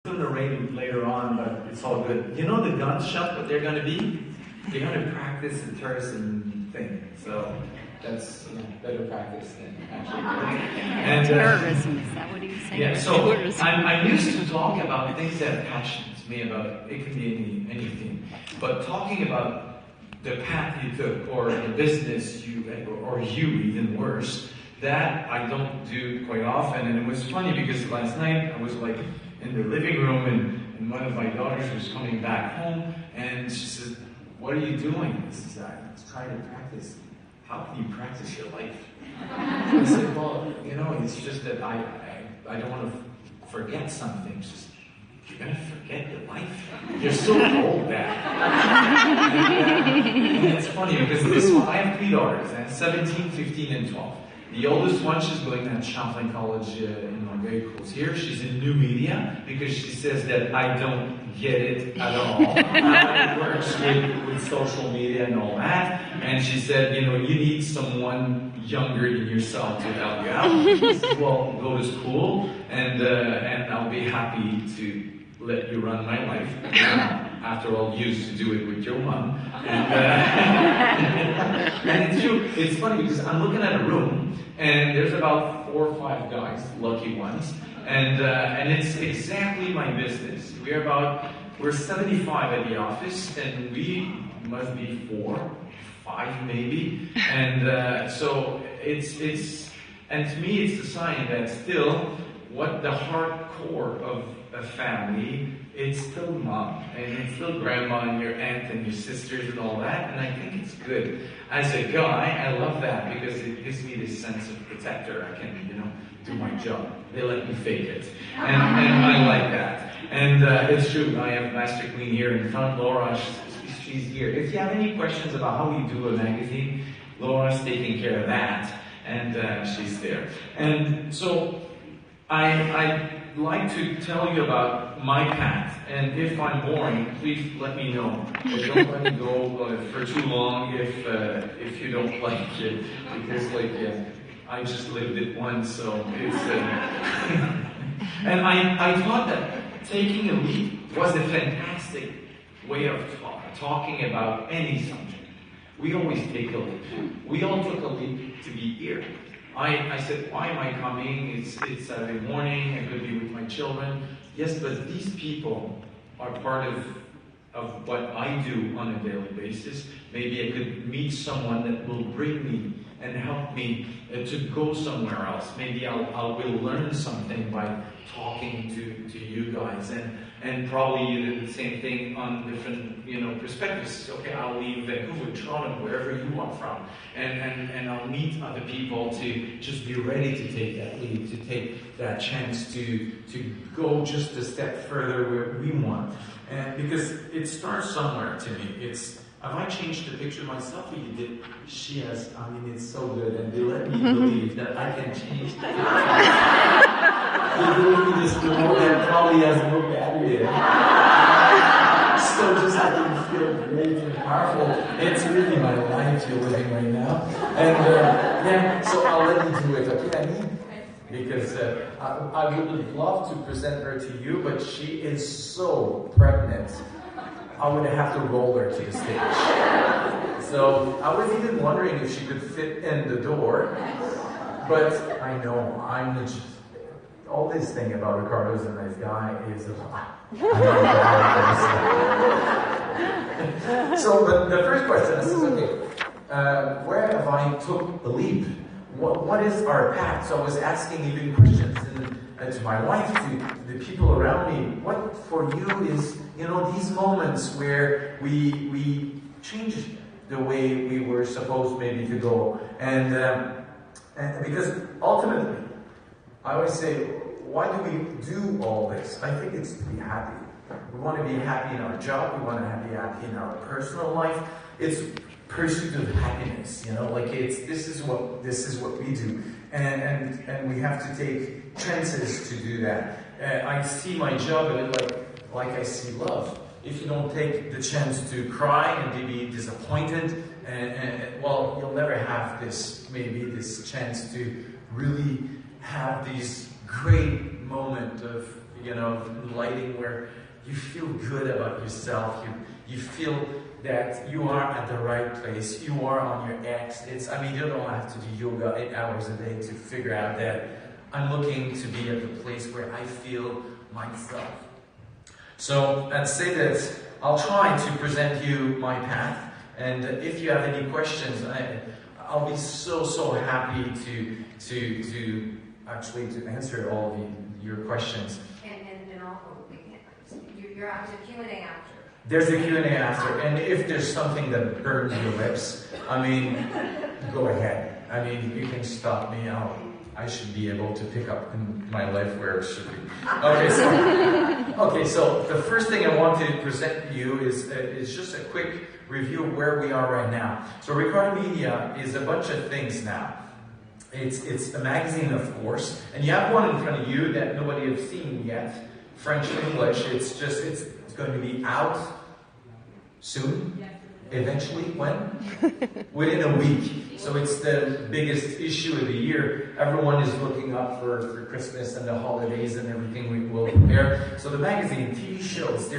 going to rain later on, but it's all good. You know the gun shop that they're going to be? They're going to practice the terrorism thing. So that's better practice than actually doing it. And, terrorism, is that what he was saying? Yeah, so I'm used to talk about things that passion me about. It can be anything. But talking about the path you took, or the business or you even worse, that I don't do quite often. And it was funny because last night I was like in the living room and one of my daughters was coming back home and she said, "What are you doing?" I said, "I'm trying to practice." "How can you practice your life?" I said, "Well, it's just that I don't want to forget something." She said, "You're going to forget your life? You're so old, Dad." And it's funny because I have 3 daughters, 17, 15, and 12. The oldest one, she's going to Champlain College in Longueuil here. She's in new media because she says that I don't get it at all. It works with social media and all that. And she said, you need someone younger than yourself to help you out. I said, "Well, go to school and I'll be happy to let you run my life. After all, you used to do it with your mom." And it's true. It's funny because I'm looking at a room and there's about 4 or 5 guys, lucky ones, and it's exactly my business. We're 75 at the office, and we must be 4, 5 maybe, and so it's and to me it's a sign that still what the hardcore of a family, it's still mom, and it's still grandma and your aunt and your sisters and all that, and I think it's good. As a guy, I love that because it gives me this sense of protector. I can, do my job. They let me fake it, and I like that. And it's true, I have Master Queen here in front. Laura, she's here. If you have any questions about how we do a magazine, Laura's taking care of that, and she's there. And so I'd like to tell you about my path, and if I'm boring, please let me know. But don't let me go for too long if you don't like it, because I just lived it once, so it's and I thought that taking a leap was a fantastic way of talking about any subject. We always take a leap. We all took a leap to be here. I said, "Why am I coming? It's Saturday morning, I could be with my children." Yes, but these people are part of what I do on a daily basis. Maybe I could meet someone that will bring me and help me to go somewhere else. Maybe I will learn something by talking to you guys, and probably you do the same thing on different perspectives. Okay, I'll leave Vancouver, Toronto, wherever you are from, and I'll meet other people to just be ready to take that leap, to take that chance to go just a step further where we want. And because it starts somewhere to me. Have I changed the picture of myself? You did. She has. I mean, it's so good, and they let me believe that I can change the picture. They gave me this remote that probably has no battery in it. So just I can feel great and powerful. It's really my life you're living right now. And so I'll let you do it, okay? Because I would love to present her to you, but she is so pregnant. I would have to roll her to the stage. So I was even wondering if she could fit in the door. But I know, all this thing about Ricardo is a nice guy is a lot. So the first question is, okay, where have I took the leap? What is our path? So I was asking even questions to my wife, to the people around me. What for you is, these moments where we change the way we were supposed maybe to go. And because ultimately, I always say, why do we do all this? I think it's to be happy. We want to be happy in our job. We want to be happy in our personal life. It's pursuit of happiness, this is what we do, and we have to take chances to do that. I see my job a bit like I see love. If you don't take the chance to cry and to be disappointed, well, you'll never have this chance to really have these great moment of lighting where you feel good about yourself. You feel that you are at the right place. You are on your X. You don't have to do yoga 8 hours a day to figure out that I'm looking to be at the place where I feel myself. So I'd say that I'll try to present you my path, and if you have any questions, I'll be so happy to actually answer all of your questions. And also, you're after Q&A after. There's a Q&A after, and if there's something that burns your lips, go ahead. You can stop me. I should be able to pick up in my life where it should be. Okay, so the first thing I want to present to you is just a quick review of where we are right now. So Ricardo Media is a bunch of things now. It's a magazine, of course, and you have one in front of you that nobody has seen yet, French and English. It's going to be out soon. Eventually, when? Within a week. So it's the biggest issue of the year. Everyone is looking up for Christmas and the holidays and everything we will prepare. So the magazine, TV shows,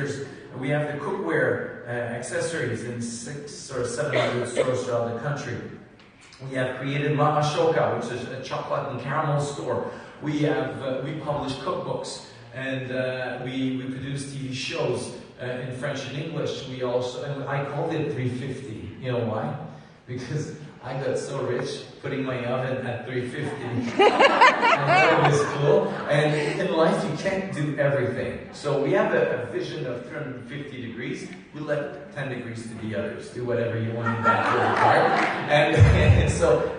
we have the cookware accessories in 600 or 700 stores throughout the country. We have created Ashoka, which is a chocolate and caramel store. We publish cookbooks, and we produce TV shows in French and English. We also, and I called it 350. You know why? Because I got so rich putting my oven at 350. And that was cool. And in life, you can't do everything. So we have a vision of 350 degrees. We let 10 degrees to the others. Do whatever you want in that little part. And so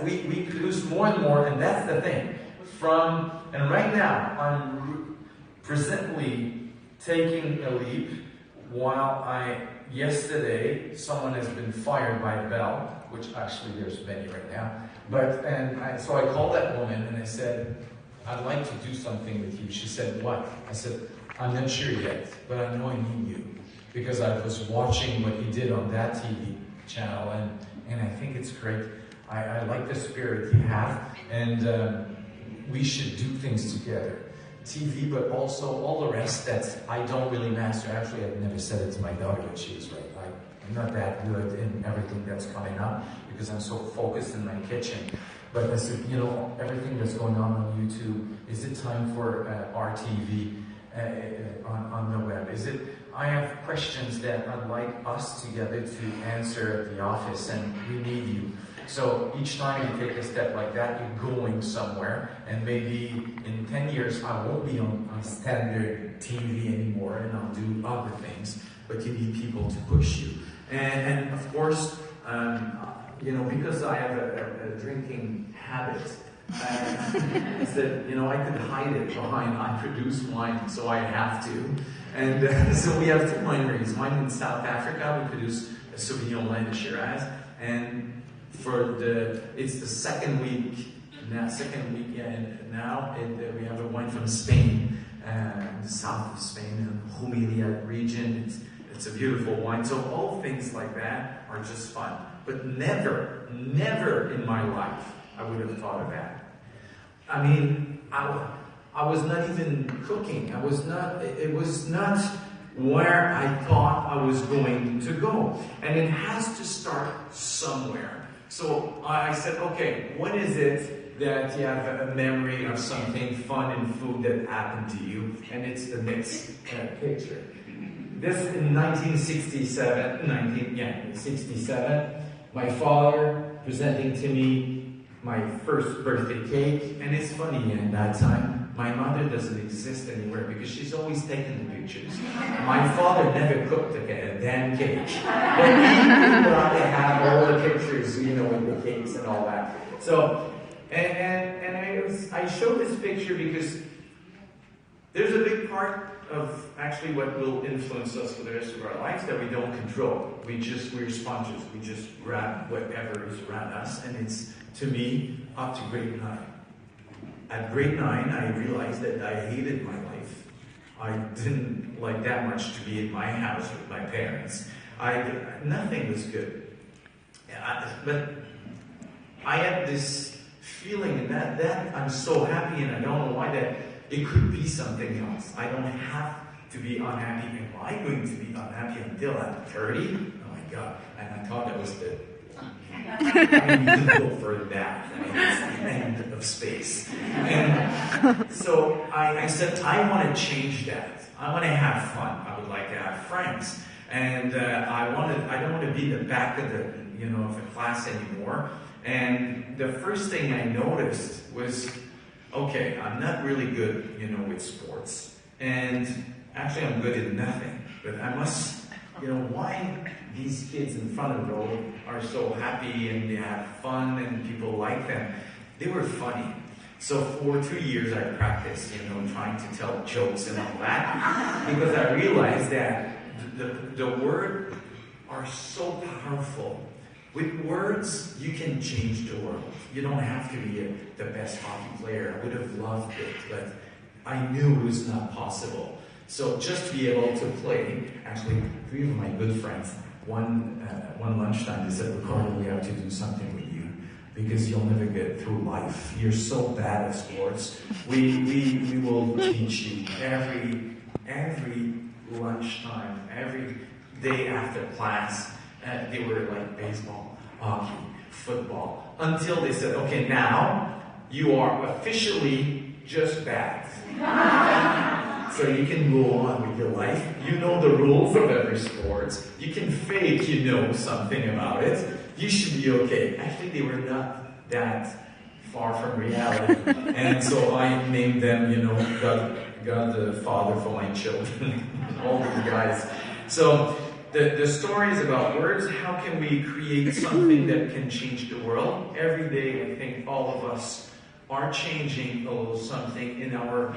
we produce more and more, and that's the thing. And right now, I'm presently taking a leap while yesterday, someone has been fired by Bell, which actually there's many right now. So I called that woman and I said, I'd like to do something with you. She said, what? I said, I'm not sure yet, but I know I need you. Because I was watching what you did on that TV channel, and I think it's great. I like the spirit you have, and we should do things together. TV, but also all the rest that I don't really master. Actually, I've never said it to my daughter, but she was right. I'm not that good in everything that's coming up because I'm so focused in my kitchen. But I said, everything that's going on YouTube, is it time for RTV on the web? I have questions that I'd like us together to answer at the office, and we need you. So each time you take a step like that, you're going somewhere, and maybe in 10 years I won't be on standard TV anymore, and I'll do other things, but you need people to push you. And of course, because I have a drinking habit, I said, I could hide it behind, I produce wine, so I have to. And so we have two wineries. One in South Africa, we produce a Sauvignon Blanc de Shiraz, and it's the second week now, we have a wine from Spain, the south of Spain, in the Jumeirah region. It's a beautiful wine. So all things like that are just fun. But never in my life I would have thought of that. I was not even cooking. It was not where I thought I was going to go. And it has to start somewhere. So I said, okay, what is it that you have a memory of something fun in food that happened to you? And it's the next picture. This in 1967, my father presenting to me my first birthday cake. And it's funny, in that time, my mother doesn't exist anywhere because she's always taking the pictures. My father never cooked a damn cake. But they have all the pictures, with the cakes and all that. So, I showed this picture because there's a big part of actually what will influence us for the rest of our lives that we don't control. We're sponges. We just grab whatever is around us, and it's, to me, up to grade 9. At grade 9, I realized that I hated my life. I didn't like that much to be in my house with my parents. Nothing was good. But I had this feeling, and that I'm so happy, and I don't know why, that It could be something else. I don't have to be unhappy. Am I going to be unhappy until I'm 30? Oh my God. And I thought that was the... I mean, you didn't go for that. I mean, it's the end of space. And so I said, I want to change that. I want to have fun. I would like to have friends. And I don't want to be the back of the, of the class anymore. And the first thing I noticed was, okay, I'm not really good, with sports. And actually I'm good at nothing. But I must, why these kids in front of the road are so happy and they have fun and people like them. They were funny. So for 2 years I practiced, trying to tell jokes and all that. Because I realized that the words are so powerful. With words, you can change the world. You don't have to be the best hockey player. I would have loved it, but I knew it was not possible. So just to be able to play, actually, 3 of my good friends, one lunchtime, they said, Ricardo, we have to do something with you because you'll never get through life. You're so bad at sports. We will teach you every lunchtime, every day after class. They were like baseball, hockey, football, until they said, okay, now you are officially just bad. So you can go on with your life. You know the rules of every sport. You can fake something about it. You should be okay. Actually, they were not that far from reality. And so I named them, God the Father for my children. All these guys. So the story is about words. How can we create something that can change the world? Every day, I think all of us are changing a little something in our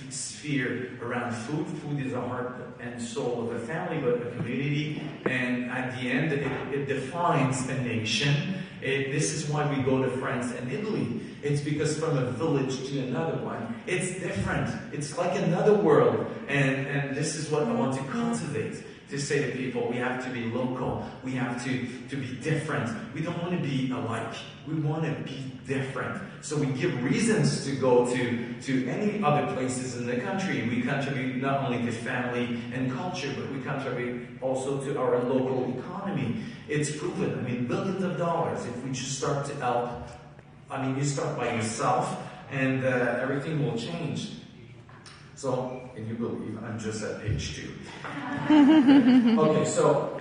sphere around food. Food is the heart and soul of a family, but a community. And at the end, it defines a nation. This is why we go to France and Italy. It's because from a village to another one, it's different. It's like another world. And this is what I want to cultivate. To say to people, we have to be local. We have to be different. We don't want to be alike. We want to be different. So we give reasons to go to any other places in the country. We contribute not only to family and culture, but we contribute also to our local economy. It's proven. I mean, billions of dollars if we just start to help. I mean, you start by yourself, and everything will change. So, can you believe I'm just at page 2? Okay, so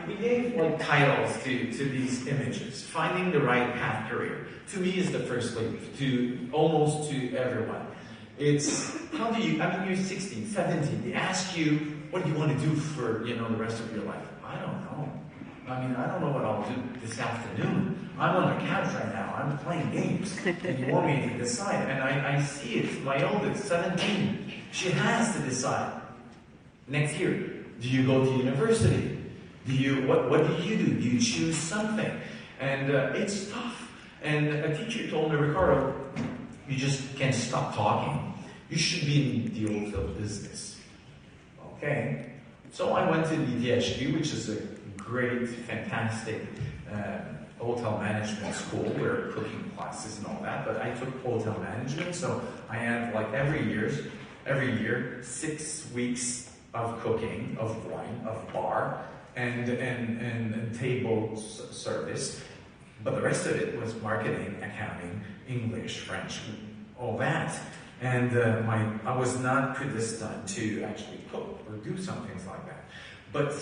we gave titles to these images. Finding the right path career, to me, is the first leap to almost to everyone. It's how do you? I mean, you're 16, 17. They ask you, what do you want to do for the rest of your life? I don't know. I mean, I don't know what I'll do this afternoon. I'm on the couch right now. I'm playing games. And you want me to decide. And I see it. My oldest, 17. She has to decide. Next year, do you go to university? What do you do? Do you choose something? And it's tough. And a teacher told me, Ricardo, you just can't stop talking. You should be in the old field business. Okay. So I went to DTHQ, which is a great, fantastic hotel management school where cooking classes and all that, but I took hotel management, so I had every year 6 weeks of cooking, of wine, of bar, and table service, but the rest of it was marketing, accounting, English, French, all that. And I was not predestined to actually cook or do some things like that, but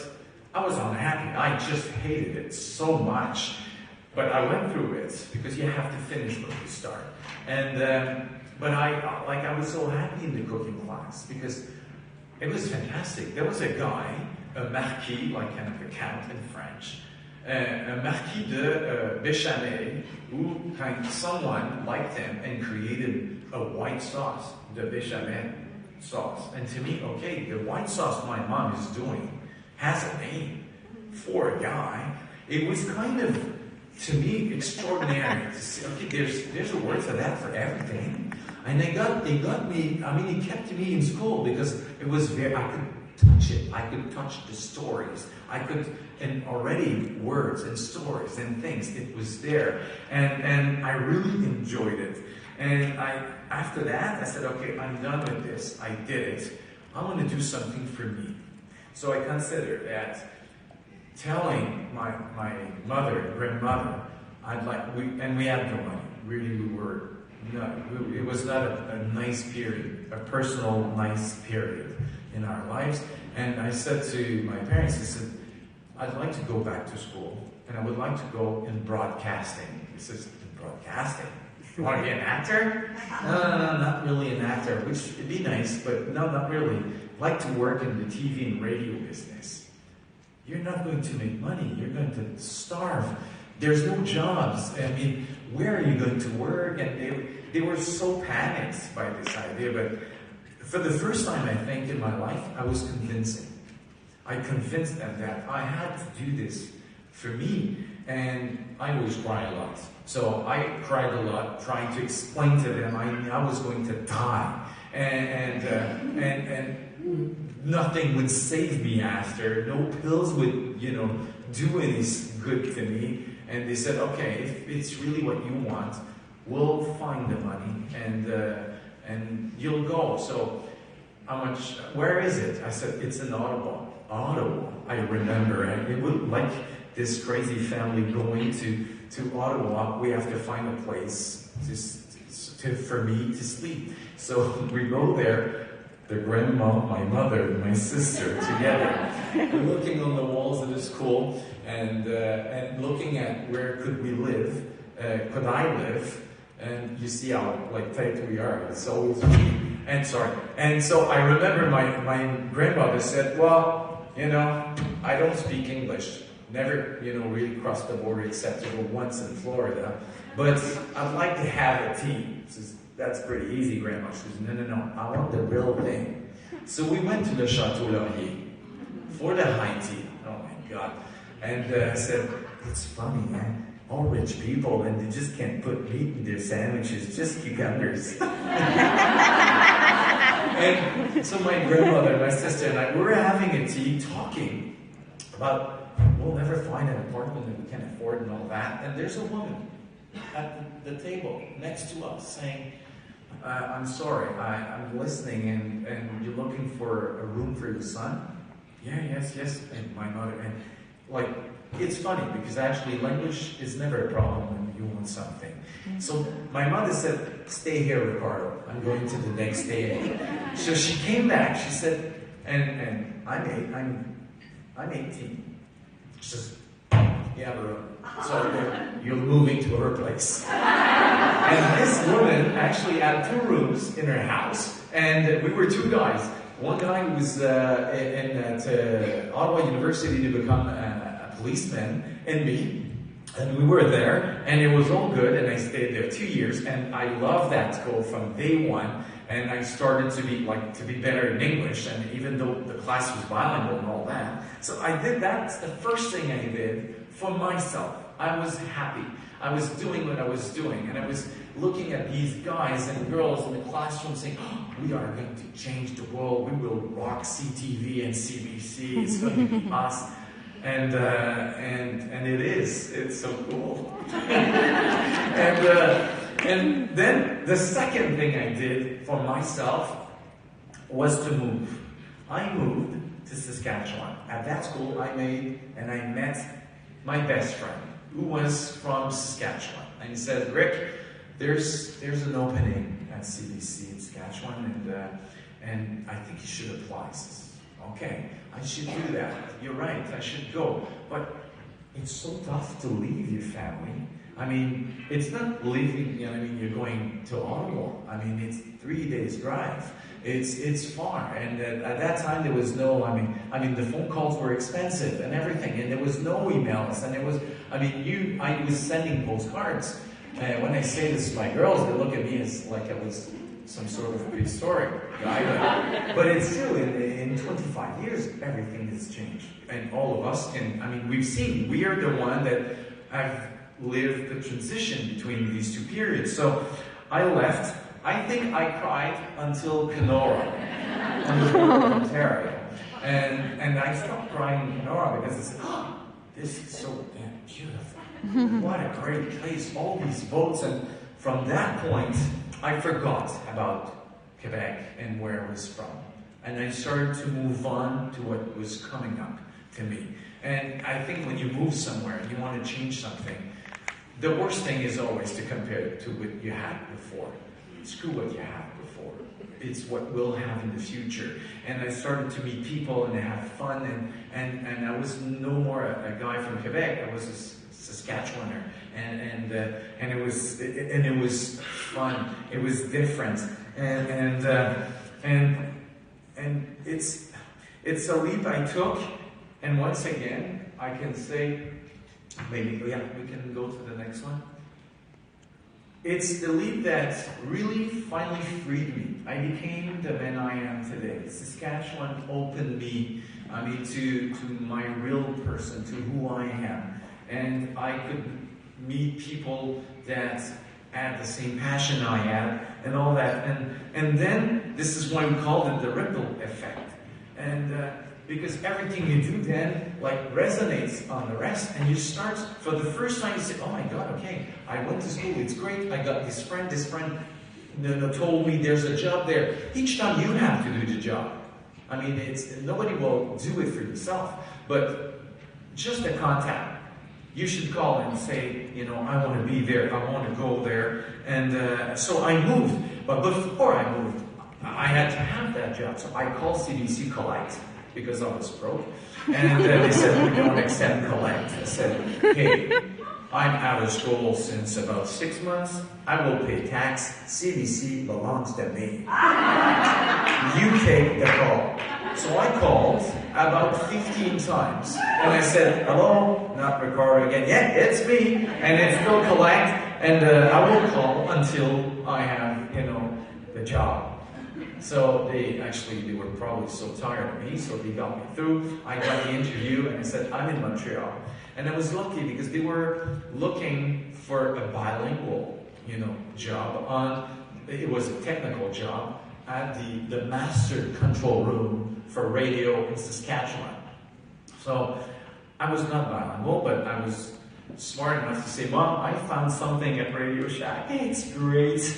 I was unhappy. I just hated it so much. But I went through it because you have to finish what you start. And but I was so happy in the cooking class because it was fantastic. There was a guy, a marquis, kind of a count in French, a marquis de béchamel, who someone liked him and created a white sauce, the béchamel sauce. And to me, okay, the white sauce my mom is doing has a name for a guy. It was kind of, to me, extraordinary to see, okay, there's a word for that for everything. And they got me, I mean, it kept me in school because it was I could touch it. I could touch the stories. And already words and stories and things, it was there. And I really enjoyed it. And after that, I said, okay, I'm done with this. I did it. I want to do something for me. So I considered that telling my mother, grandmother, we had no money. Really, it was not a nice period, a personal nice period in our lives. And I said to my parents, I said, I'd like to go back to school, and I would like to go in broadcasting. He says, in broadcasting? You want to be an actor? No, not really an actor, which would be nice, but no, not really. I'd like to work in the TV and radio business. You're not going to make money. You're going to starve. There's no jobs. I mean, where are you going to work? And they were so panicked by this idea. But for the first time, I think, in my life, I was convincing. I convinced them that I had to do this for me. And I always cry a lot. So I cried a lot, trying to explain to them I was going to die. And nothing would save me after. No pills would, do any good to me. And they said, okay, if it's really what you want, we'll find the money and you'll go. So how much? Where is it? I said, it's in Ottawa. Ottawa. I remember. It was like this crazy family going to Ottawa. We have to find a place for me to sleep. So we go there. The grandma, my mother, and my sister together. We're looking on the walls of the school and looking at where could we live, could I live, and you see how tight we are. It's always me. And so I remember my grandmother said, well, I don't speak English. Never, really crossed the border except to go once in Florida. But I'd like to have a tea. That's pretty easy, Grandma. She says, no, I want the real thing. So we went to the Chateau Laurier for the high tea. Oh my God. And I said, it's funny, man. All rich people, and they just can't put meat in their sandwiches, just cucumbers. And so my grandmother, my sister, and I, we were having a tea talking about, we'll never find an apartment that we can afford and all that. And there's a woman at the table next to us saying, I'm sorry, I'm listening, and you're looking for a room for your son? Yeah, yes. And my mother, and it's funny because actually language is never a problem when you want something. So my mother said, stay here, Ricardo. I'm going to the next day. So she came back, she said, and I'm 18. She says, yeah, bro. So you're moving to her place. And this woman actually had 2 rooms in her house, and we were 2 guys. One guy was at Ottawa University to become a policeman, and me. And we were there, and it was all good, and I stayed there 2 years, and I loved that school from day one. And I started to be better in English, and even though the class was bilingual and all that. So I did that's the first thing I did for myself. I was happy. I was doing what I was doing, and I was looking at these guys and girls in the classroom saying, oh, we are going to change the world. We will rock CTV and CBC. It's going to be us. And it is. It's so cool. And then the second thing I did for myself was to move. I moved to Saskatchewan. At that school, I met my best friend, who was from Saskatchewan. And he said, Rick, there's an opening at CBC in Saskatchewan, and I think you should apply. I says, okay, I should do that. You're right, I should go. But it's so tough to leave your family. I mean, it's not leaving, you're going to Ottawa. I mean, it's 3 days drive. It's far. And at that time, there was no, the phone calls were expensive and everything. And there was no emails. And I was sending postcards. When I say this to my girls, they look at me as like I was some sort of prehistoric guy. But it's true, in 25 years, everything has changed. And all of us we are the one that have lived the transition between these 2 periods. So I left. I think I cried until Kenora, on the border of Ontario. And I stopped crying in Kenora because I said, oh, this is so damn beautiful. What a great place, all these boats. And from that point, I forgot about Quebec and where I was from. And I started to move on to what was coming up to me. And I think when you move somewhere, you want to change something, the worst thing is always to compare it to what you had before. Screw what you had before. It's what we'll have in the future. And I started to meet people and have fun, and I was no more a guy from Quebec. I was a Saskatchewaner, and it was fun. It was different, and it's a leap I took. And once again, I can say, maybe we can go to the next one. It's the leap that really finally freed me. I became the man I am today. Saskatchewan opened me, to my real person, to who I am. And I could meet people that had the same passion I had, and all that. And then, this is why we called it the ripple effect. And because everything you do then resonates on the rest, and you start, for the first time you say, oh my God, okay, I went to school, it's great, I got this friend told me there's a job there. Each time you have to do the job. Nobody will do it for yourself, but just a contact. You should call and say, I want to be there, I want to go there. And so I moved, but before I moved, I had to have that job. So I called CBC Collect, because I was broke. And they said, we don't accept Collect. I said, hey, I'm out of school since about 6 months. I will pay tax. CBC belongs to me. You take the call. So I called about 15 times. And I said, hello, not Ricardo again. Yeah, it's me. And it's still Collect. And I will call until I have, the job. So they were probably so tired of me, so they got me through. I got the interview and I said, I'm in Montreal. And I was lucky because they were looking for a bilingual, job. It was a technical job at the master control room for radio in Saskatchewan. So I was not bilingual, but I was smart enough to say, Mom, I found something at Radio Shack. It's great.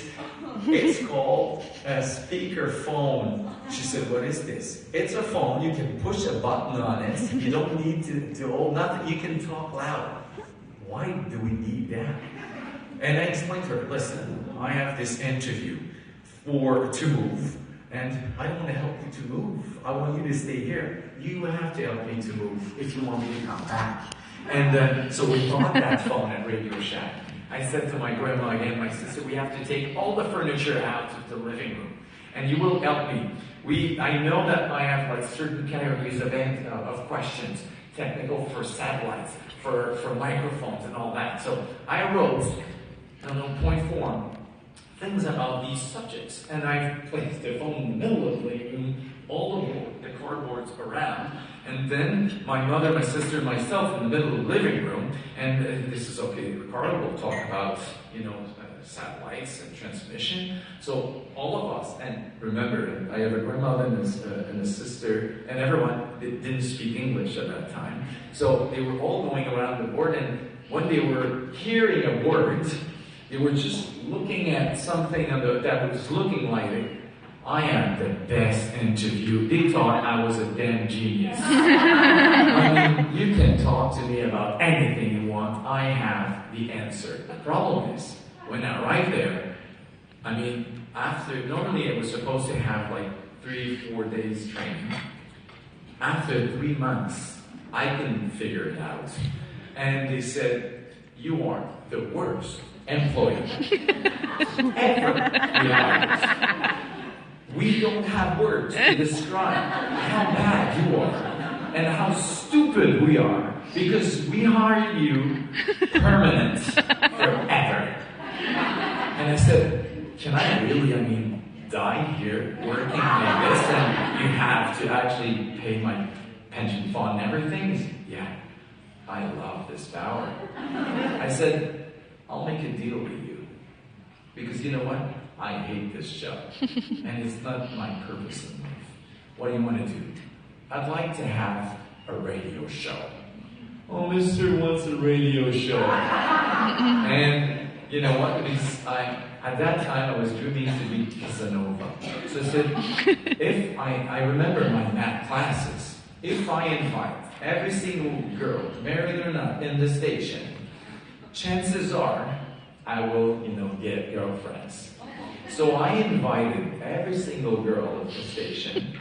It's called a speaker phone. She said, what is this? It's a phone. You can push a button on it. You don't need to hold nothing. You can talk loud. Why do we need that? And I explained to her, listen, I have this interview to move, and I don't want to help you to move. I want you to stay here. You have to help me to move if you want me to come back. And so we bought that phone at Radio Shack. I said to my grandma and my sister, we have to take all the furniture out of the living room, and you will help me. I know that I have certain categories of questions, technical for satellites, for microphones and all that. So I wrote on a point form things about these subjects, and I placed the phone in the middle of the living room, all the cardboards around, and then my mother, my sister, and myself in the middle of the living room. And this is okay, Ricardo will talk about, satellites and transmission. So all of us, and remember, I have a grandmother and a sister, and everyone didn't speak English at that time. So they were all going around the board, and when they were hearing a word, they were just looking at something that was looking like, I am the best interview. They thought I was a damn genius. You can talk to me about anything you want. I have the answer. The problem is, when I arrived there, normally I was supposed to have 3-4 days training. After 3 months, I couldn't figure it out. And they said, you are the worst employee ever hired. We don't have words to describe how bad you are and how stupid we are, because we hired you permanent forever. And I said, can I really, die here working like this, and you have to actually pay my pension fund and everything? Yeah, I love this power. I said, I'll make a deal with you, because you know what? I hate this job, and it's not my purpose in life. What do you want to do? I'd like to have a radio show. Oh, Mr. wants a radio show. And, you know what? Because at that time I was dreaming to be Casanova. So I said, if I remember my math classes, if I invite every single girl, married or not, in the station, chances are I will, get girlfriends. So I invited every single girl at the station.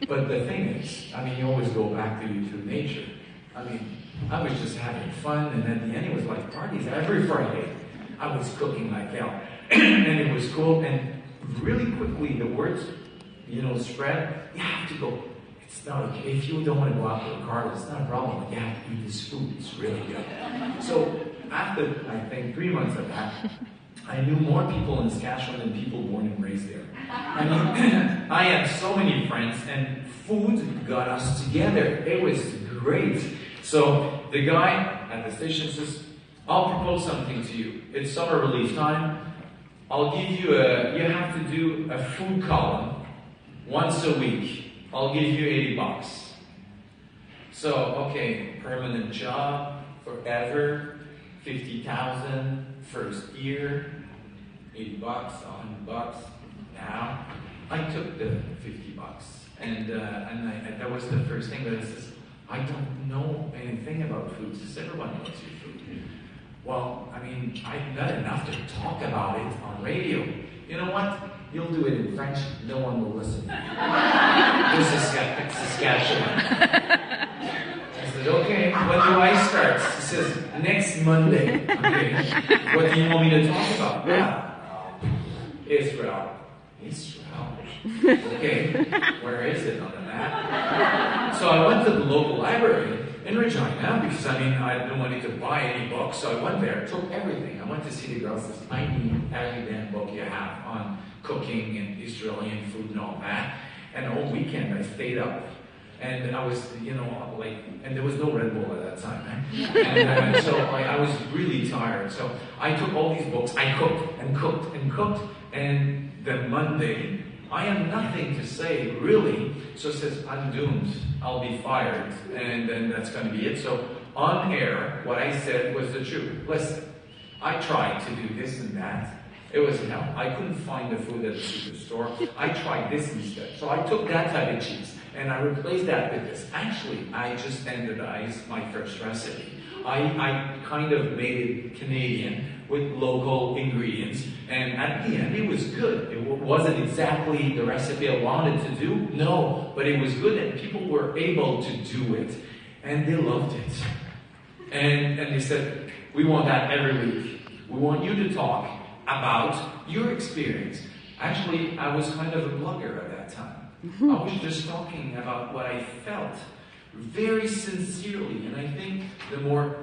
But the thing is, you always go back to true nature. I was just having fun, and at the end it was like parties every Friday. I was cooking like hell, and it was cool. And really quickly the words, spread. You have to go. It's not okay if you don't want to go out to Ricardo. It's not a problem. But you have to eat this food. It's really good. So after I think 3 months of that, I knew more people in Saskatchewan than people born and raised there. I had so many friends, and food got us together. It was great. So the guy at the station says, I'll propose something to you. It's summer relief time. I'll give you you have to do a food column once a week. I'll give you $80. So, okay, permanent job, forever, 50,000, first year, $80, $100. Now, I took the $50, and that was the first thing that I said, I don't know anything about food. Just everyone knows your food. Well, I'm not enough to talk about it on radio. You know what? You'll do it in French. No one will listen. This is Saskatchewan. I said, okay, when do I start? He says, next Monday. Okay. What do you want me to talk about? Israel. Okay, where is it on the map? So I went to the local library in Regina because I didn't want to buy any books, so I went there, took everything. I went to see the girls. Says, I need every damn book you have on cooking and Israeli food and all that. And all weekend I stayed up. And I was, and there was no Red Bull at that time, right? And so I was really tired. So I took all these books, I cooked and cooked and cooked, and then Monday, I have nothing to say, really. So it says, I'm doomed. I'll be fired. And then that's going to be it. So on air, what I said was the truth. Listen, I tried to do this and that. It was hell. I couldn't find the food at the superstore. I tried this instead. So I took that type of cheese and I replaced that with this. Actually, I just standardized my first recipe. I kind of made it Canadian with local ingredients, and at the end it was good. It wasn't exactly the recipe I wanted to do, no, but it was good and people were able to do it, and they loved it. And they said, we want that every week. We want you to talk about your experience. Actually, I was kind of a blogger at that time. I was just talking about what I felt very sincerely, and I think the more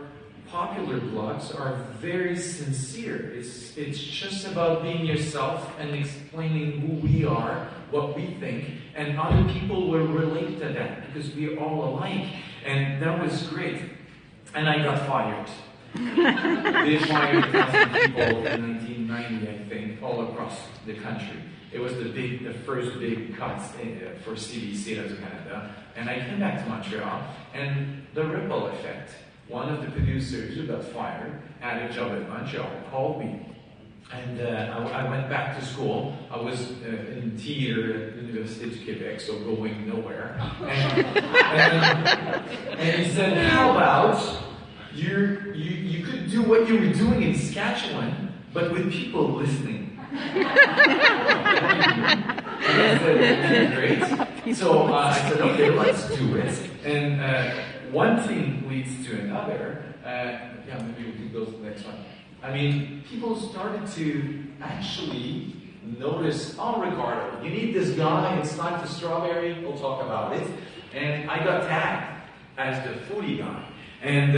popular blogs are very sincere. It's just about being yourself and explaining who we are, what we think, and other people will relate to that because we're all alike. And that was great. And I got fired. They fired 1,000 people in 1990, I think, all across the country. It was the first big cuts for CBC as Canada. And I came back to Montreal, and the ripple effect. One of the producers who got fired had a job at Montreal, called me. And I went back to school. I was in theater at the Université du Québec, so going nowhere. And he said, how about you could do what you were doing in Saskatchewan, but with people listening. And I said, great. So I said, okay, let's do it. And one thing leads to another. Maybe we can go to the next one. People started to actually notice, oh, Ricardo, you need this guy, it's not the strawberry, we'll talk about it. And I got tagged as the foodie guy. And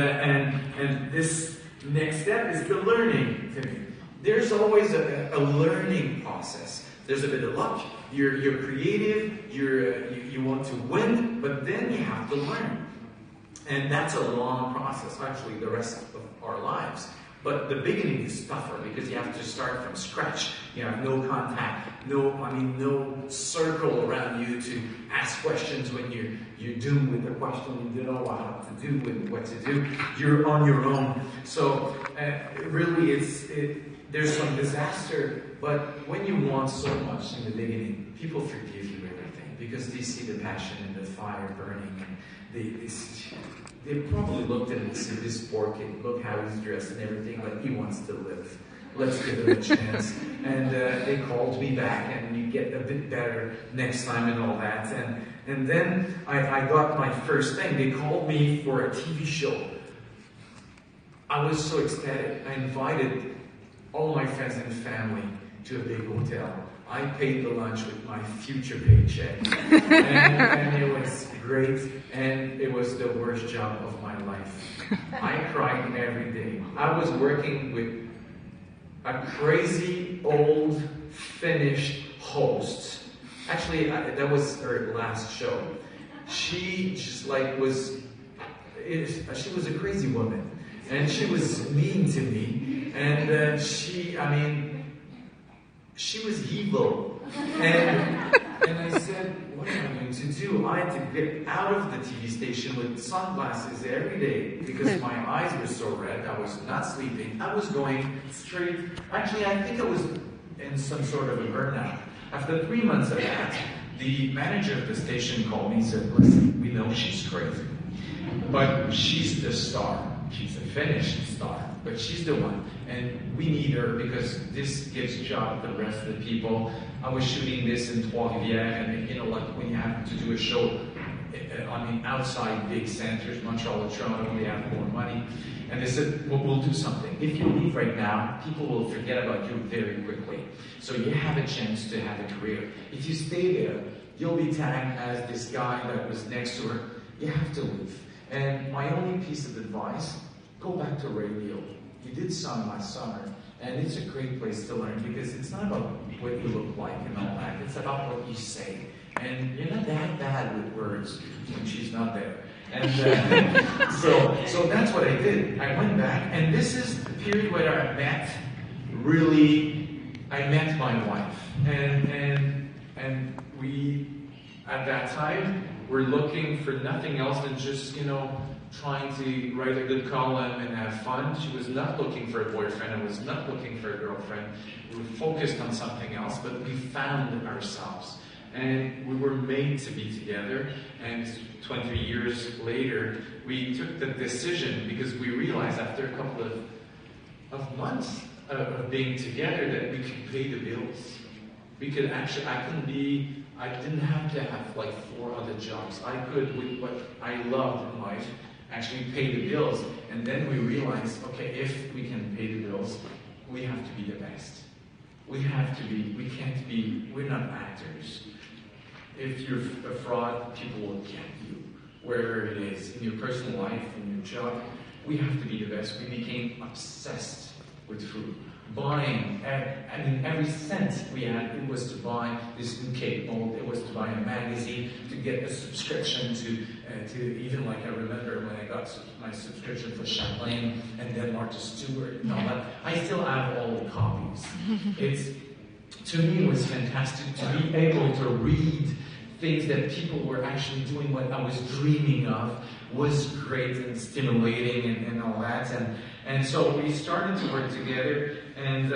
this next step is the learning to me. There's always a learning process. There's a bit of luck. You're creative. You want to win, but then you have to learn, and that's a long process. Actually, the rest of our lives. But the beginning is tougher because you have to start from scratch. You have no contact, no circle around you to ask questions when you're doomed with the question you don't know what to do with what to do. You're on your own. So really, there's some disaster, but when you want so much in the beginning, people forgive you everything because they see the passion and the fire burning, and they probably looked at it and said, this poor kid, look how he's dressed and everything, but he wants to live. Let's give him a chance. And they called me back, and you get a bit better next time and all that. And then I got my first thing. They called me for a TV show. I was so ecstatic. I invited all my friends and family to a big hotel. I paid the lunch with my future paycheck. and it was great, and it was the worst job of my life. I cried every day. I was working with a crazy old Finnish host. Actually, that was her last show. She just she was a crazy woman, and she was mean to me, and she was evil. And I said, what am I going to do? I had to get out of the TV station with sunglasses every day because my eyes were so red. I was not sleeping. I was going straight. Actually, I think I was in some sort of a burnout. After 3 months of that, the manager of the station called me and said, listen, we know she's crazy, but she's the star. She's a Finnish star, but she's the one. And we need her because this gives job to the rest of the people. I was shooting this in Trois-Rivières, and like when you have to do a show, outside big centers, Montreal or Toronto, they have more money. And they said, well, we'll do something. If you leave right now, people will forget about you very quickly. So you have a chance to have a career. If you stay there, you'll be tagged as this guy that was next to her. You have to leave. And my only piece of advice, go back to radio. You did some last summer, and it's a great place to learn because it's not about what you look like and all that. It's about what you say. And you're not that bad with words when she's not there. And so that's what I did. I went back, and this is the period where I met my wife. And we, at that time, were looking for nothing else than just, trying to write a good column and have fun. She was not looking for a boyfriend. I was not looking for a girlfriend. We were focused on something else, but we found ourselves. And we were made to be together. And 20 years later, we took the decision because we realized after a couple of months of being together that we could pay the bills. We could actually, I didn't have to have like 4 other jobs. I could, with what I loved in life, actually pay the bills. And then we realized, okay, if we can pay the bills, we have to be the best. We can't be, we're not actors. If you're a fraud, people will get you, wherever it is, in your personal life, in your job. We have to be the best. We became obsessed with food. Buying, every cent we had, it was to buy this new cake mold, it was to buy a magazine, to get a subscription to even like I remember when I got my subscription for Champlain and then Martha Stewart and all that. I still have all the copies. To me, it was fantastic to be able to read things that people were actually doing what I was dreaming of was great and stimulating and all that. And so we started to work together, and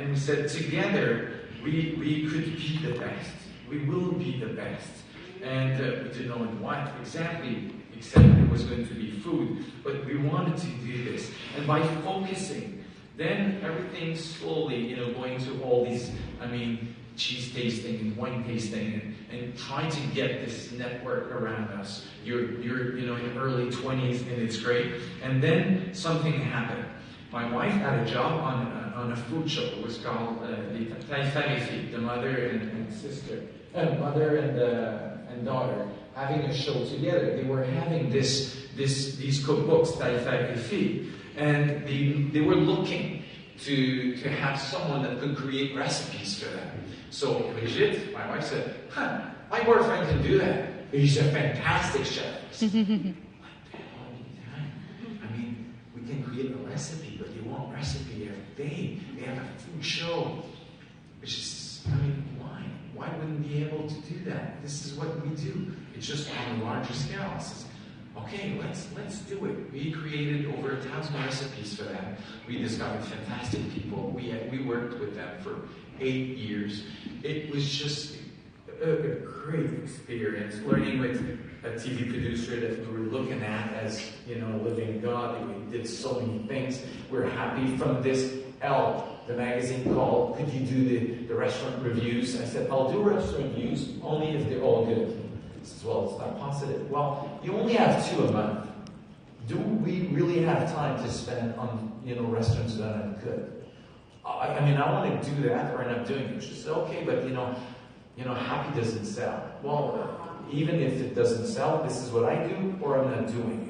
we said together we could be the best. We will be the best. And we didn't know in what exactly, except it was going to be food. But we wanted to do this. And by focusing, then everything slowly, going to all these, cheese tasting and wine tasting and trying to get this network around us. You're in early 20s and it's great. And then something happened. My wife had a job on a food show. It was called the mother and sister, mother and daughter having a show together. They were having these cookbooks, and they were looking to have someone that could create recipes for them. So Brigitte, my wife, said, my boyfriend can do that. He's a fantastic chef. What the hell are you doing? We can create a recipe, but they want recipe every day. They have a food show. It's just, why? Why wouldn't we be able to do that? This is what we do. It's just on a larger scale. Says, okay, let's do it. We created over 1,000 recipes for them. We discovered fantastic people. We worked with them for 8 years. It was just a great experience, learning with a TV producer that we were looking at as, living God. We did so many things. We're happy from this the magazine called, could you do the restaurant reviews? I said, I'll do restaurant reviews only if they're all good. He says, well, it's not positive. Well, you only have 2 a month. Do we really have time to spend on, restaurants that aren't good? I want to do that, or I'm doing it. She said, okay, but happy doesn't sell. Well, even if it doesn't sell, this is what I do, or I'm not doing it.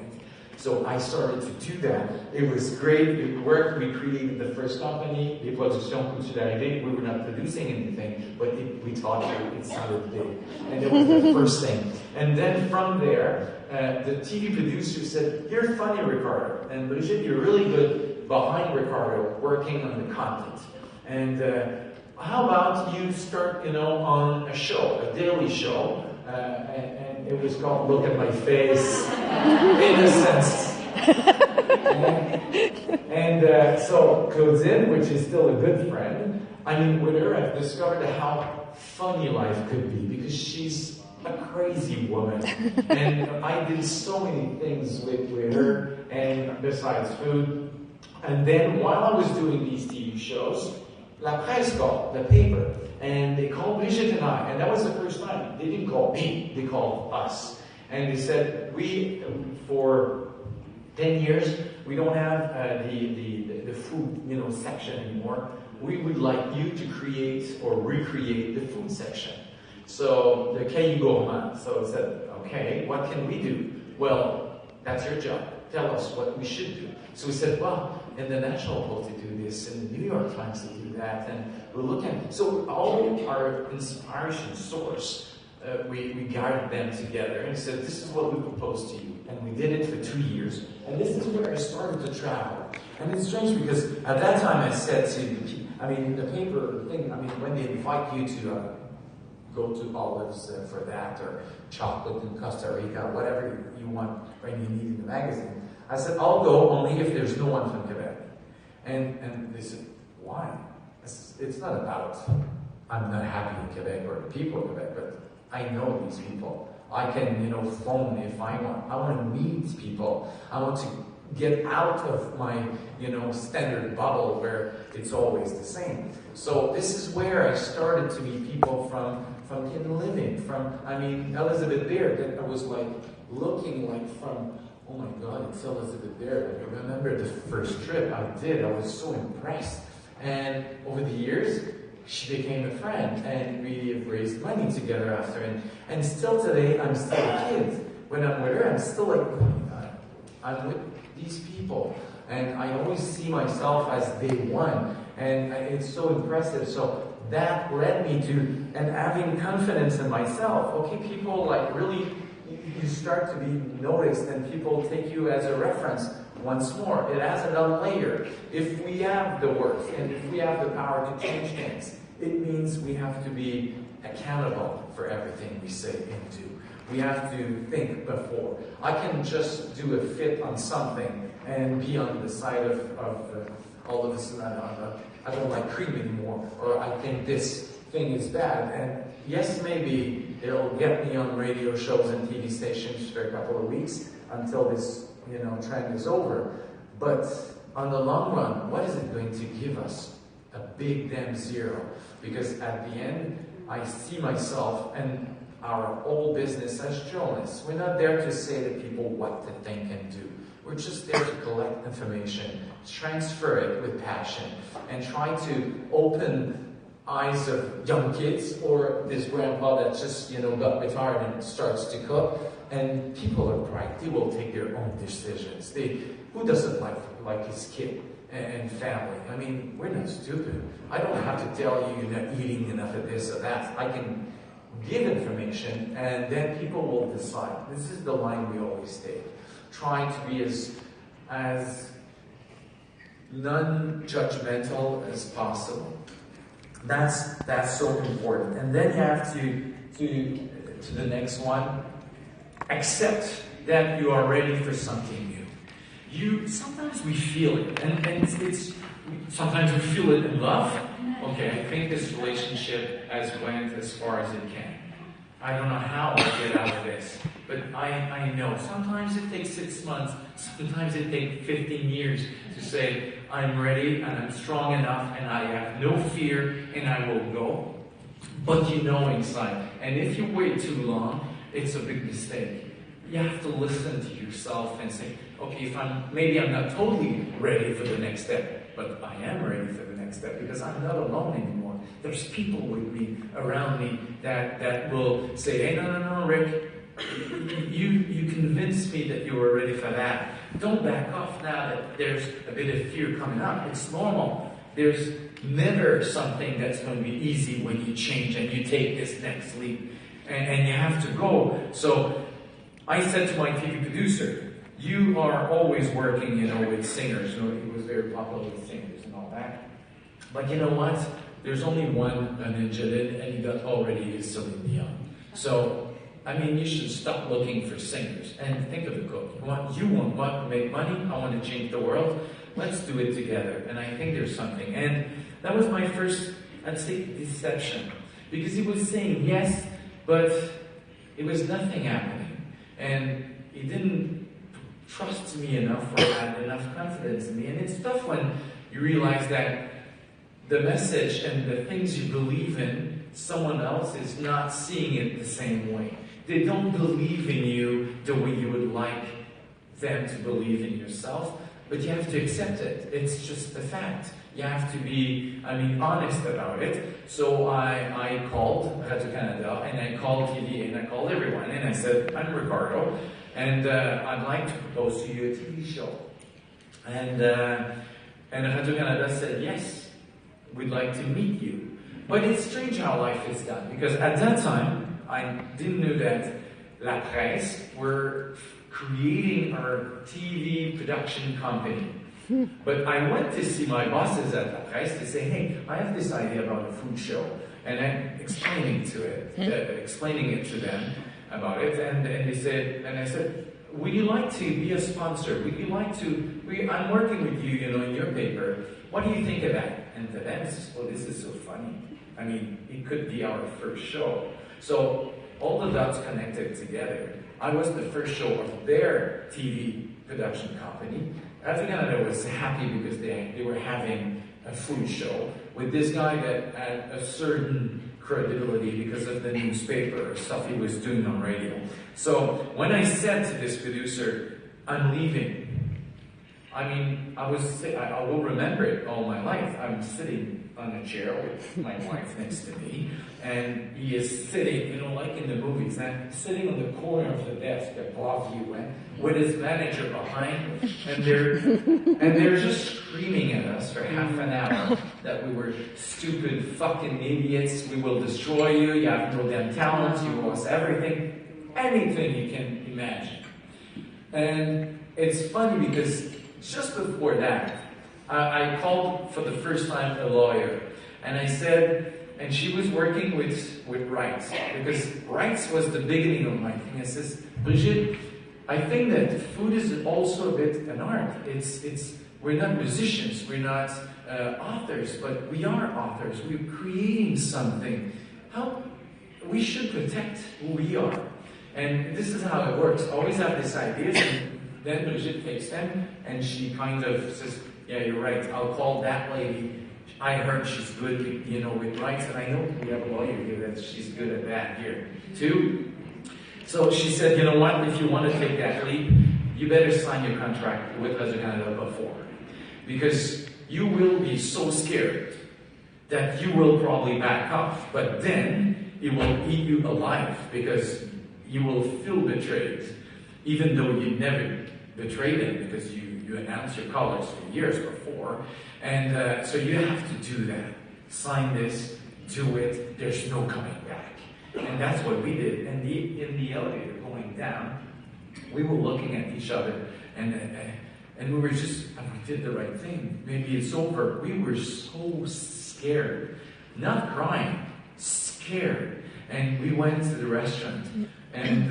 So I started to do that. It was great. It worked. We created the first company, Les Productions Culturalité. We were not producing anything, but we thought it sounded big. And it was the first thing. And then from there, the TV producer said, you're funny, Ricardo. And Brigitte, you're really good behind Ricardo, working on the content. And how about you start, on a show, a daily show, and it was called Look at My Face, Innocence. So Claudine, which is still a good friend, with her I've discovered how funny life could be, because she's a crazy woman. And I did so many things with her, and besides food. And then while I was doing these TV shows, La Periscope, the paper, and they called Brigitte and I, and that was the first time. They didn't call me, they called us. And they said, for 10 years, we don't have the food section anymore. We would like you to create or recreate the food section. So the Cahiers Gourmand. So I said, okay, what can we do? Well, that's your job. Tell us what we should do. So we said, well, in the National Post they do this, in the New York Times they do that, and we're looking. So all our inspiration source, we gathered them together and said, this is what we propose to you. And we did it for 2 years. And this is where I started to travel. And it's strange because at that time I said to the paper thing, when they invite you to go to Olives for that, or chocolate in Costa Rica, whatever you want, or you need in the magazine, I said, I'll go only if there's no one from Quebec. And they said, why? It's not about, I'm not happy in Quebec or the people of Quebec, but I know these people. I can, phone if I want. I want to meet people. I want to get out of my, standard bubble where it's always the same. So this is where I started to meet people from Hidden Living, from Elizabeth Baird, that I was looking from, oh my God, it's Elizabeth Baird. I remember the first trip I did. I was so impressed. And over the years, she became a friend, and we have raised money together after. And still today, I'm still a kid. When I'm with her, I'm still oh my God, I'm with these people. And I always see myself as day one. And it's so impressive. So that led me to, and having confidence in myself. Okay, people really, you start to be noticed, and people take you as a reference once more. It adds another layer. If we have the work, and if we have the power to change things, it means we have to be accountable for everything we say and do. We have to think before. I can just do a fit on something and be on the side of all of this, I don't like cream anymore, or I think this thing is bad. And yes, maybe it'll get me on radio shows and TV stations for a couple of weeks until this, trend is over. But on the long run, what is it going to give us? A big damn zero. Because at the end, I see myself and our whole business as journalists. We're not there to say to people what to think and do. We're just there to collect information, transfer it with passion, and try to open eyes of young kids, or this grandpa that just, got retired and starts to cook. And people are bright. They will take their own decisions. Who doesn't like his kid and family? We're not stupid. I don't have to tell you you're not eating enough of this or that. I can give information, and then people will decide. This is the line we always take. Trying to be as non-judgmental as possible. That's so important. And then you have to the next one, accept that you are ready for something new. Sometimes we feel it, and sometimes we feel it in love. Okay, I think this relationship has went as far as it can. I don't know how I'll get out of this, but I know. Sometimes it takes 6 months, sometimes it takes 15 years to say, I'm ready and I'm strong enough and I have no fear and I will go. But you know inside. And if you wait too long, it's a big mistake. You have to listen to yourself and say, okay, maybe I'm not totally ready for the next step, but I am ready for the next step because I'm not alone anymore. There's people with me, around me, that will say, hey, no, Rick, you convinced me that you were ready for that. Don't back off now that there's a bit of fear coming up. It's normal. There's never something that's going to be easy when you change and you take this next leap. And you have to go. So I said to my TV producer, you are always working, with singers. He was very popular with singers and all that. But you know what? There's only one ninja did, and he got already is Celine Dion. So, you should stop looking for singers and think of the cook. You want to make money? I want to change the world. Let's do it together. And I think there's something. And that was my first, I'd say, deception. Because he was saying yes, but it was nothing happening. And he didn't trust me enough or had enough confidence in me. And it's tough when you realize that the message and the things you believe in, someone else is not seeing it the same way. They don't believe in you the way you would like them to believe in yourself, but you have to accept it. It's just a fact. You have to be, honest about it. So I called Radio Canada, and I called TV, and I called everyone, and I said, I'm Ricardo, and I'd like to propose to you a TV show. And Radio Canada said, yes, we'd like to meet you. But it's strange how life is done, because at that time, I didn't know that La Presse were creating our TV production company. But I went to see my bosses at La Presse to say, hey, I have this idea about a food show. And I'm explaining it to them about it. And they said, and I said, would you like to be a sponsor? Would you like to, I'm working with you, in your paper. What do you think of that? And to them, this is so funny. It could be our first show. So all the dots connected together. I was the first show of their TV production company. Radio Canada was happy because they were having a food show with this guy that had a certain credibility because of the newspaper or stuff he was doing on radio. So when I said to this producer, I'm leaving, I will remember it all my life. I'm sitting on a chair with my wife next to me, and he is sitting, like in the movies, sitting on the corner of the desk at Boisview, with his manager behind, and they're just screaming at us for half an hour that we were stupid fucking idiots. We will destroy you. You have no damn talent. You lost everything, anything you can imagine. And it's funny because just before that, I called for the first time a lawyer, and I said, and she was working with rights, because rights was the beginning of my thing. I says, Brigitte, I think that food is also a bit an art. We're not musicians, we're not authors, but we are authors. We're creating something. We should protect who we are. And this is how it works. I always have these ideas, and then Brigitte takes them, and she kind of says, yeah, you're right, I'll call that lady. I heard she's good, with rights, and I know we have a lawyer here that she's good at that here, too. So she said, you know what, if you want to take that leap, you better sign your contract with Radio Canada before. Because you will be so scared that you will probably back off, but then it will eat you alive, because you will feel betrayed, even though you never betrayed them, because you announced your colors for years before. And so you have to do that. Sign this, do it, there's no coming back. And that's what we did. And in the elevator going down, we were looking at each other, and we were just, we did the right thing. Maybe it's over. We were so scared. Not crying, scared. And we went to the restaurant, and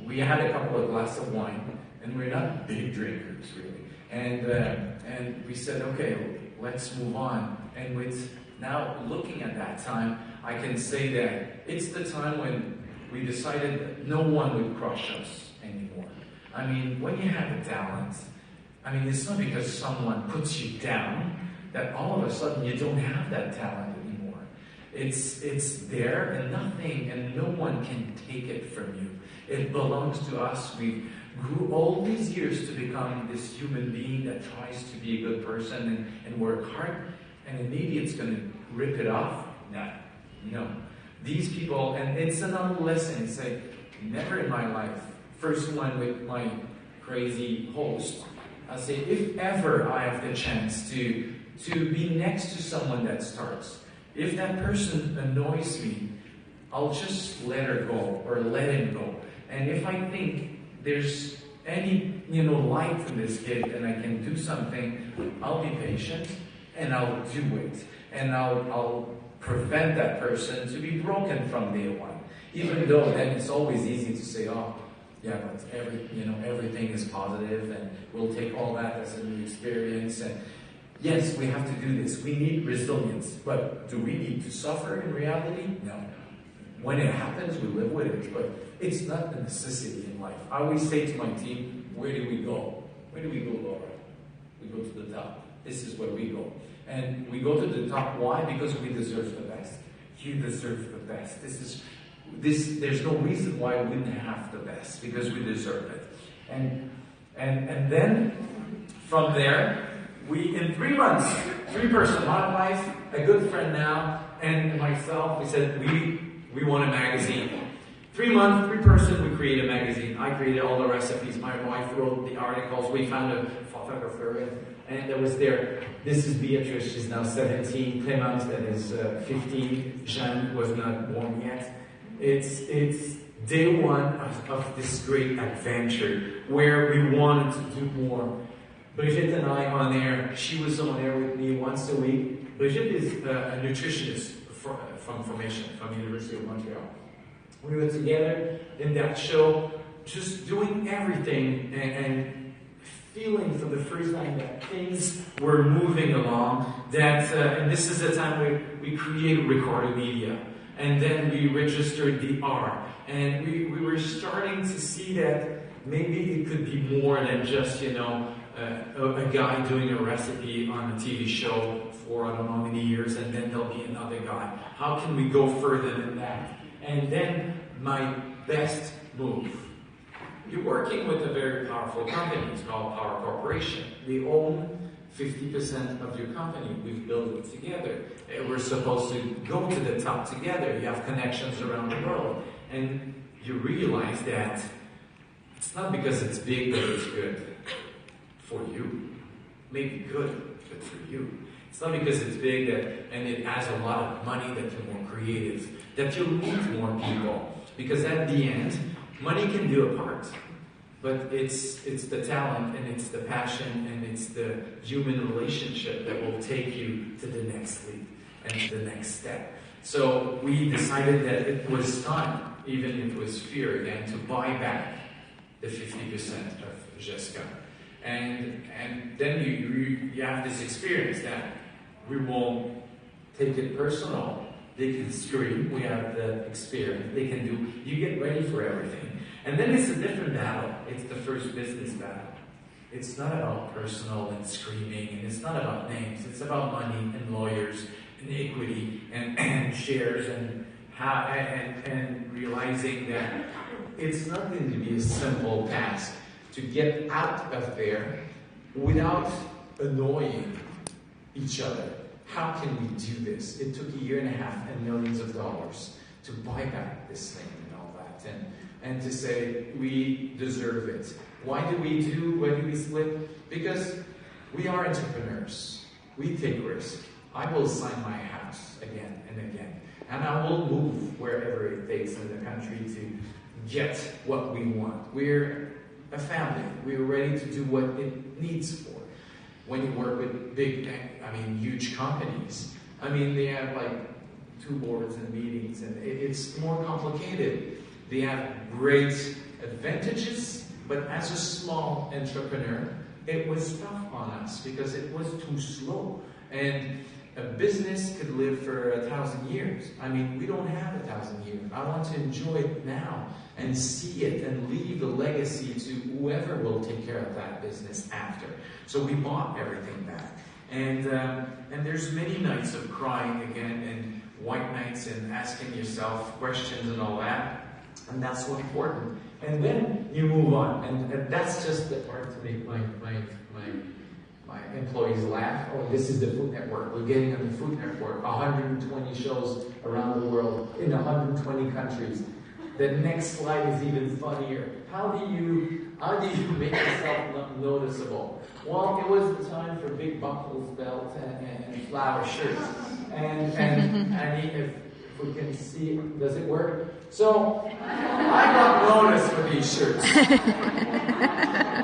we we had a couple of glasses of wine, and we're not big drinkers really. And we said, okay, let's move on. And with now looking at that time, I can say that it's the time when we decided that no one would crush us anymore. I mean, when you have a talent, I mean, it's not because someone puts you down that all of a sudden you don't have that talent anymore. It's there and nothing and no one can take it from you. It belongs to us. We grew all these years to become this human being that tries to be a good person and work hard, and an idiot's going to rip it off? No. These people, and it's another lesson. It's like, never in my life, first one with my crazy host, I say, if ever I have the chance to be next to someone that starts, if that person annoys me, I'll just let her go or let him go. And if I think there's any light in this kid and I can do something, I'll be patient and I'll do it. And I'll prevent that person to be broken from day one. Even though then it's always easy to say, oh, yeah, but everything is positive and we'll take all that as a new experience. And yes, we have to do this. We need resilience. But do we need to suffer in reality? No. When it happens, we live with it. But it's not a necessity in life. I always say to my team, where do we go? Where do we go, Laura? We go to the top. This is where we go. And we go to the top. Why? Because we deserve the best. You deserve the best. There's no reason why we wouldn't have the best, because we deserve it. And then from there, we, in 3 months, 3-person, my wife, a good friend now, and myself, we said we want a magazine. 3 months, 3-person, we create a magazine. I created all the recipes. My wife wrote the articles. We found a photographer, and there was there. This is Beatrice. She's now 17. Clémence, that is 15. Jeanne was not born yet. It's day one of this great adventure where we wanted to do more. Brigitte and I on air. She was on air with me once a week. Brigitte is a nutritionist from University of Montreal. We were together in that show, just doing everything and feeling for the first time that things were moving along. And this is the time where we created Ricardo Media. And then we registered the R. And we were starting to see that maybe it could be more than just, a guy doing a recipe on a TV show for I don't know how many years, and then there'll be another guy. How can we go further than that? And then my best move. You're working with a very powerful company. It's called Power Corporation. They own 50% of your company. We've built it together. We're supposed to go to the top together. You have connections around the world. And you realize that it's not because it's big that it's good for you. Maybe good, but for you. It's not because it's big and it has a lot of money that you're more creative, that you'll meet more people. Because at the end, money can do a part. But it's the talent and it's the passion and it's the human relationship that will take you to the next leap and to the next step. So we decided that it was time, even if it was fear again, to buy back the 50% of Jessica. And then you have this experience that we won't take it personal. They can scream, we have the experience, they can do, you get ready for everything. And then it's a different battle. It's the first business battle. It's not about personal and screaming, and it's not about names. It's about money and lawyers and equity and shares and realizing that it's not going to be a simple task to get out of there without annoying each other. How can we do this? It took 1.5 years and millions of dollars to buy back this thing and all that, and to say we deserve it. Why do we split? Because we are entrepreneurs. We take risks. I will sign my house again and again, and I will move wherever it takes in the country to get what we want. We're a family. We're ready to do what it needs for. When you work with huge companies, they have like 2 boards and meetings, and it's more complicated. They have great advantages, but as a small entrepreneur, it was tough on us because it was too slow. And a business could live for 1,000 years. I mean, we don't have 1,000 years. I want to enjoy it now and see it and leave the legacy to whoever will take care of that business after. So we bought everything back. And there's many nights of crying again, and white nights, and asking yourself questions and all that. And that's so important. And then you move on. And that's just the part to make my employees laugh. Oh, this is the Food Network. We're getting on the Food Network. 120 shows around the world in 120 countries. The next slide is even funnier. How do you make yourself noticeable? Well, it was the time for big buckles, belts, and flower shirts. And if we can see, does it work? So I got noticed for these shirts.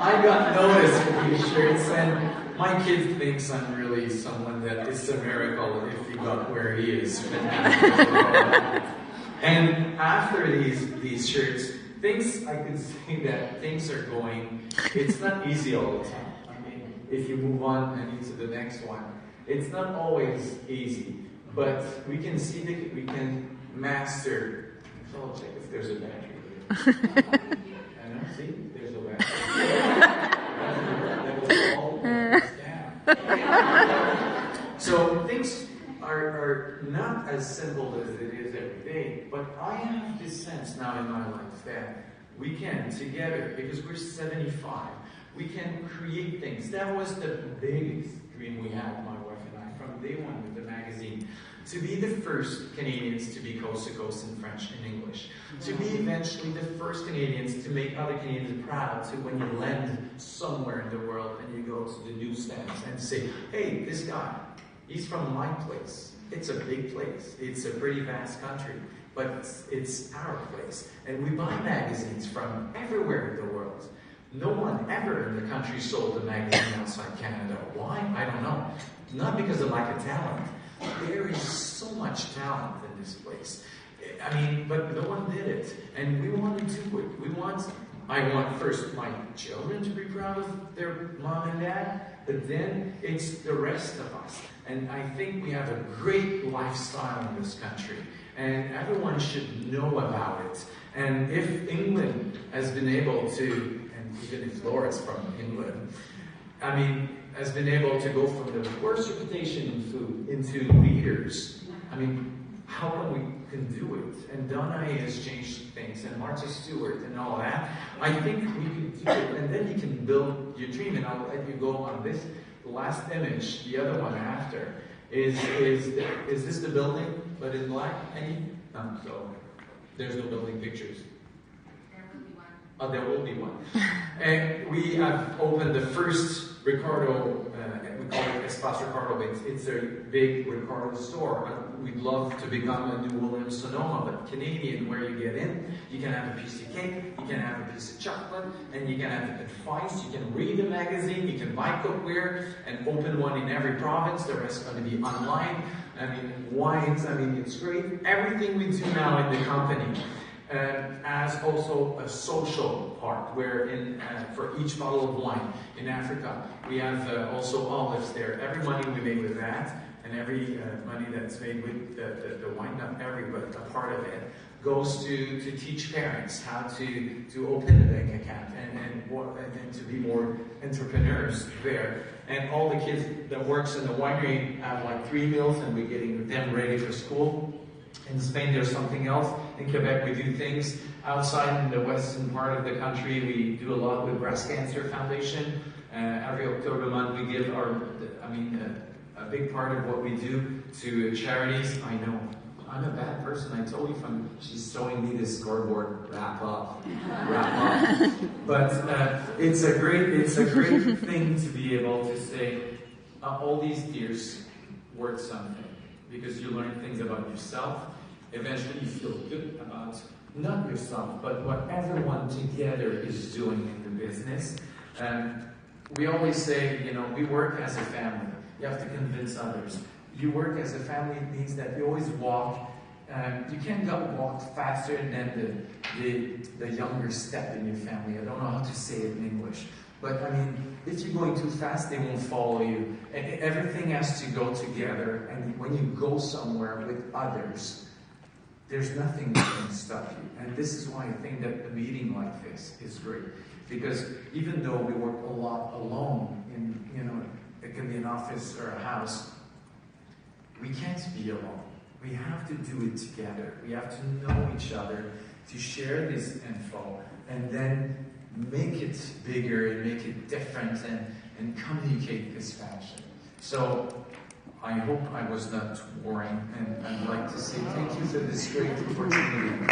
I got noticed for these shirts, and my kid thinks I'm really someone that is a miracle if he got where he is. And after these shirts, I could say that things are going, it's not easy all the time. I mean, if you move on and into the next one, it's not always easy, but we can see that we can master. So I'll check if there's a battery here. I know, see, there's no battery. That was all down. So things are not as simple as it is every day, but I have this sense now in my life that we can together, because we're 75, we can create things. That was the biggest dream we had, my wife and I, from day one with the magazine. To be the first Canadians to be coast to coast in French and English. To be eventually the first Canadians to make other Canadians proud, to when you land somewhere in the world and you go to the newsstands and say, hey, this guy, he's from my place. It's a big place. It's a pretty vast country, but it's our place. And we buy magazines from everywhere in the world. No one ever in the country sold a magazine outside Canada. Why? I don't know. Not because of lack of talent. There is so much talent in this place. I mean, but no one did it. And we want to do it. I want first my children to be proud of their mom and dad, but then it's the rest of us. And I think we have a great lifestyle in this country, and everyone should know about it. And if England has been able to, and even if Laura's from England, I mean, has been able to go from the worst reputation in food into leaders, I mean, how come we can do it? And Donna has changed things, and Martha Stewart and all that. I think we can do it, and then you can build your dream. And I'll let you go on this. The last image, the other one after, is this the building, but in black? No, so there's no building pictures. There will be one. Oh, there will be one. And we have opened the first Ricardo, we call it Espace Ricardo, but it's a big Ricardo store. We'd love to become a New Williams Sonoma, but Canadian, where you get in, you can have a piece of cake, you can have a piece of chocolate, and you can have advice, you can read a magazine, you can buy cookware, and open one in every province. The rest is going to be online. I mean, wines, I mean, it's great. Everything we do now in the company as also a social part, where for each bottle of wine in Africa, we have also olives there. Every money we make with that, and every money that's made with the wine, not every, but a part of it, goes to teach parents how to open a bank account and to be more entrepreneurs there. And all the kids that works in the winery have like 3 meals, and we're getting them ready for school. In Spain, there's something else. In Quebec, we do things outside in the western part of the country. We do a lot with Breast Cancer Foundation. Every October month, we give a big part of what we do to charities. I know I'm a bad person. I told you she's showing me this scoreboard. Wrap up. But it's a great thing to be able to say all these years worth something, because you learn things about yourself. Eventually you feel good about not yourself, but what everyone together is doing in the business. We always say, we work as a family. You have to convince others. You work as a family, it means that you always walk You can't walk faster than the younger step in your family. I don't know how to say it in English. But I mean, if you're going too fast, they won't follow you. And everything has to go together. And when you go somewhere with others, there's nothing that can stop you. And this is why I think that a meeting like this is great. Because even though we work a lot alone in, it can be an office or a house, we can't be alone. We have to do it together. We have to know each other, to share this info, and then make it bigger and make it different and communicate this fashion. So I hope I was not boring, and I'd like to say thank you for this great opportunity.